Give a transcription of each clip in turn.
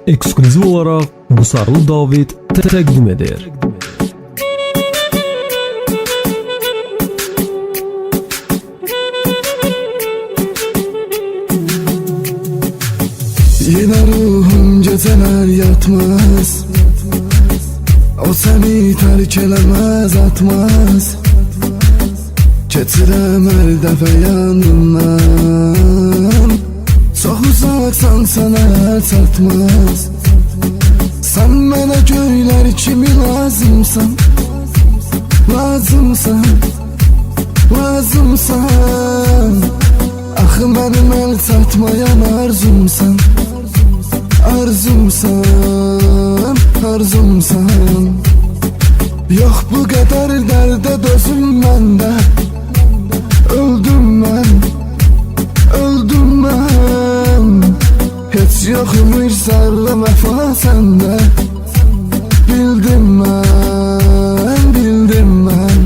ekskluziv olarak Gusarlı David təqdim edir. Yine ruhum geceler yatmaz, o seni terk elemez atmaz. Keçirəm hər dəfə yanından, çox uzaqsan sənə çatmaz. Sən mənə göylər kimi lazımsan, lazımsan, lazımsan. Axı mənim əl çatmayan arzumsan, arzumsan, arzumsan. Yox bu qədər dərdə dözüm məndə, öldüm mən, öldüm mən. Heç yoxum bir zərrə vəfa səndə, bildim mən, bildim mən.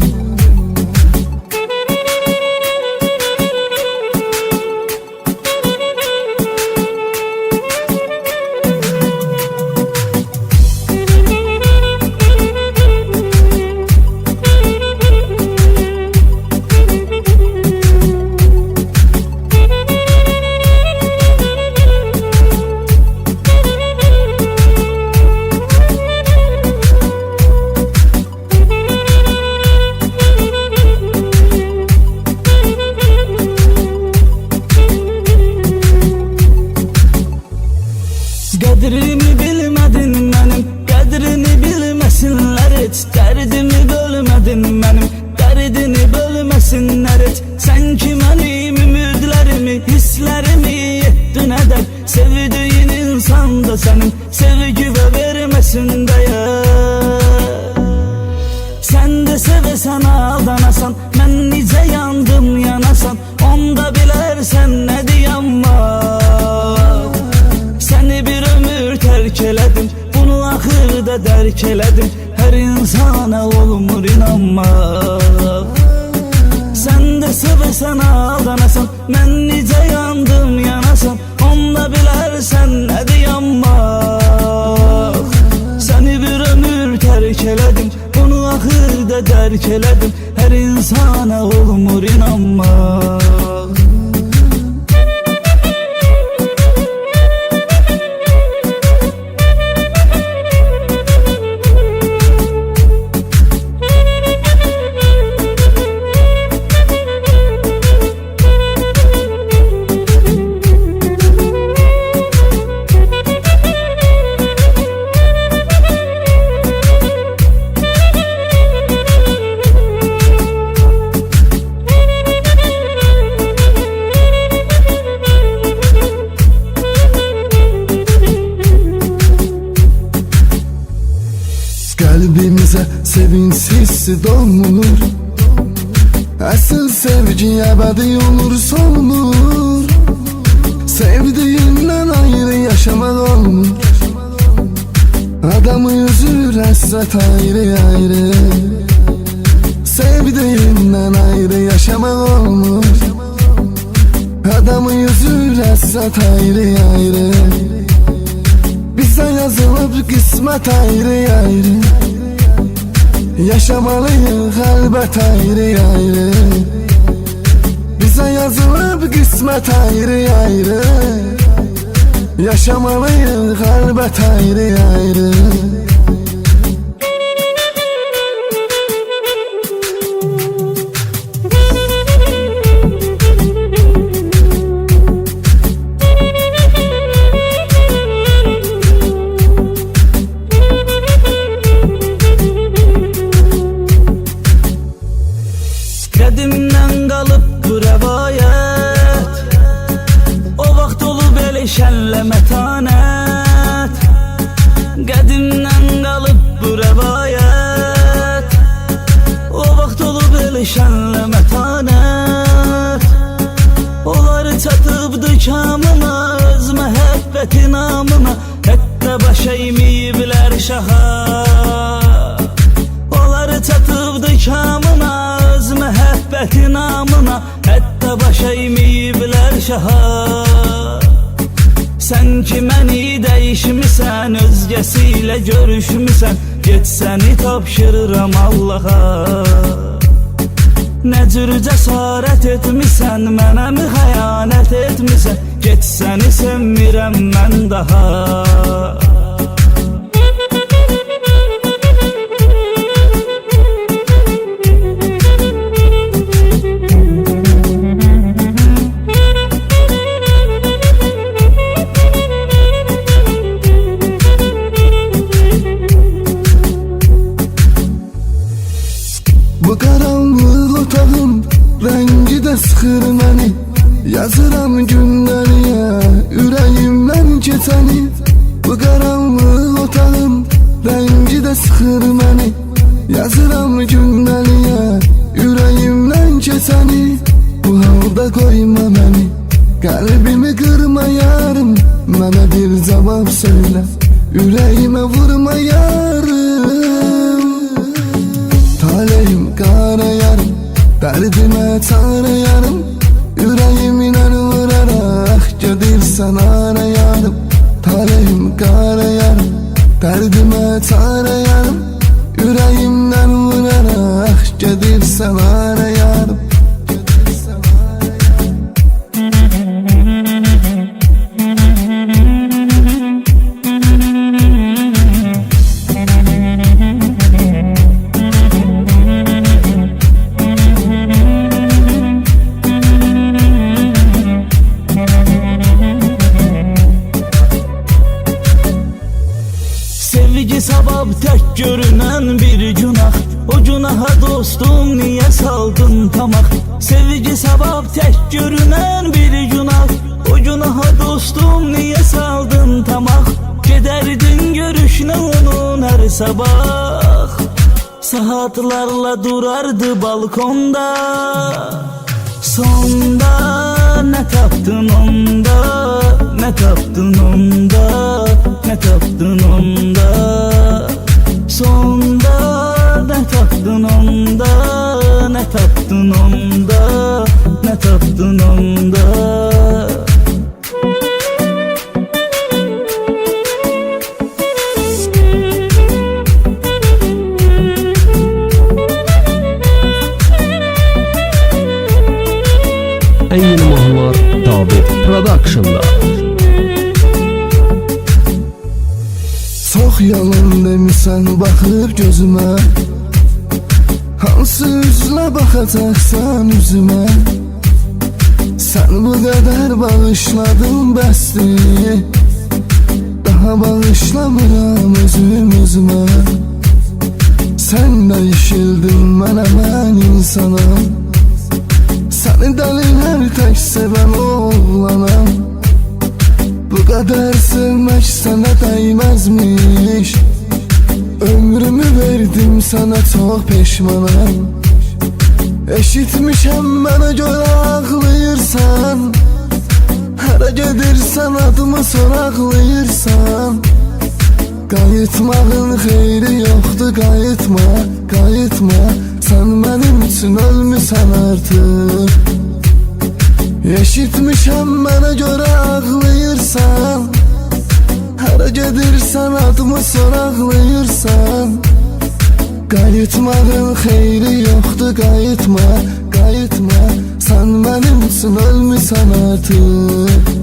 Qədrini bilmədin mənim, qədrini bilməsinlər heç. Dərdimi bölmədin mənim, dərdini bölməsinlər heç. Sən ki mənim ümidlərimi, hisslərimi yetdin ədər. Sevdiyin insan da sənin sevgi və verməsin dəyər. Sən də sevəsən aldanasan, mən necə yandım yanasan. Onda bilərsən nə deyəm var. Səni bir ömür tərk elədim, bunu axırda dərk elədim. Hər insana olmur inanmaq. Sən də sevəsən aldanasan, mən necə yandım yanasan. Onda bilərsən nə deyəm var. Səni bir ömür tərk elədim, bunu axırda dərk elədim. Hər insana olmur inanmaq. Qəlbimizə sevinç hissi dolunur, əsl sevgi əbədi olur solunur. Sevdiyindən ayrı yaşamaq olmur, adamı üzür həsrət ayrı ayrı. Sevdiyindən ayrı yaşamaq olmur, adamı üzür həsrət ayrı ayrı. Bizə yazılıb qismət ayrı ayrı, yaşamalıyıq əlbət ayrı ayrı. Bizə yazılıb qismət ayrı ayrı, yaşamalıyıq əlbət ayrı ayrı. Qədimdən qalıb bu rəvayət, o vaxt olub elə şənlə mətanət. Qədimdən qalıb bu rəvayət, o vaxt olub elə şənlə mətanət. Onlar çatıbdı kamına, öz məhəbbəti namına, hətta baş əyməyiblər şaha. Onlar çatıbdı kamına, öz məhəbbəti namına, hətta baş əyməyiblər şaha. Sen ki məni dəyişmisən, özgəsiyle görüşmüsən. Get səni tapşırıram Allaha. Nə cür cəsarət etmisən, mənə mi xəyanət etmisən? Get səni sevmirəm mən daha. Bu karanlık otağım rengi de sıxır məni. Yazıram günləriyə ürəyimdən keçəni. Bu karanlık otağım rengi de sıxır məni. Yazıram günləriyə ürəyimdən keçəni. Bu halda koyma məni, qəlbimi qırma yarım. Mənə bir cavab söylə, ürəyimə vurma yarım. Taleyim qara yarım, dərdimə çare yarım. Ürəyimlə vuraraq gedirsən ara yarım. Taleyim qara yarım, dərdimə çare yarım. Ürəyimlə vuraraq gedirsən ara yarım. Sevgi sabab tek görünen bir günah. O günaha dostum niye saldın tamak? Sevgi sabab tek görünen bir günah. O günaha dostum niye saldın tamak? Gederdin görüşüne onun her sabah. Saatlarla durardı balkonda. Sonda ne taptın onda, ne taptın onda, ne taptın onda. Sonda ne taptın onda, ne taptın onda, ne taptın onda. Eyni mahnılar David Production'da. Çox yalan demisən baxıb gözümə. Hansı üzlə baxacaqsan üzümə? Sən bu qədər bağışladın bəsdir. Daha bağışlamıram özüm özümə. Sən dəyişildin mənə, mən insanam. Səni dəlilər tək sevən oğlanam. Bu kadar sevmek sana değmezmiş. Ömrümü verdim sana, çok peşmanam. Eşitmişəm mənə görə ağlayırsan. Hara gedirsən adımı soraqlayırsan. Qayıtmağın xeyri yoxdur, qayıtma, qayıtma. Sən mənim üçün ölmüsən artıq. Eşitmişəm mənə görə ağlayırsan. Hara gedirsən adımı soraqlayırsan. Qayıtmağın xeyri yoxdur, qayıtma, qayıtma. Sən mənim üçün ölmüsən artıq.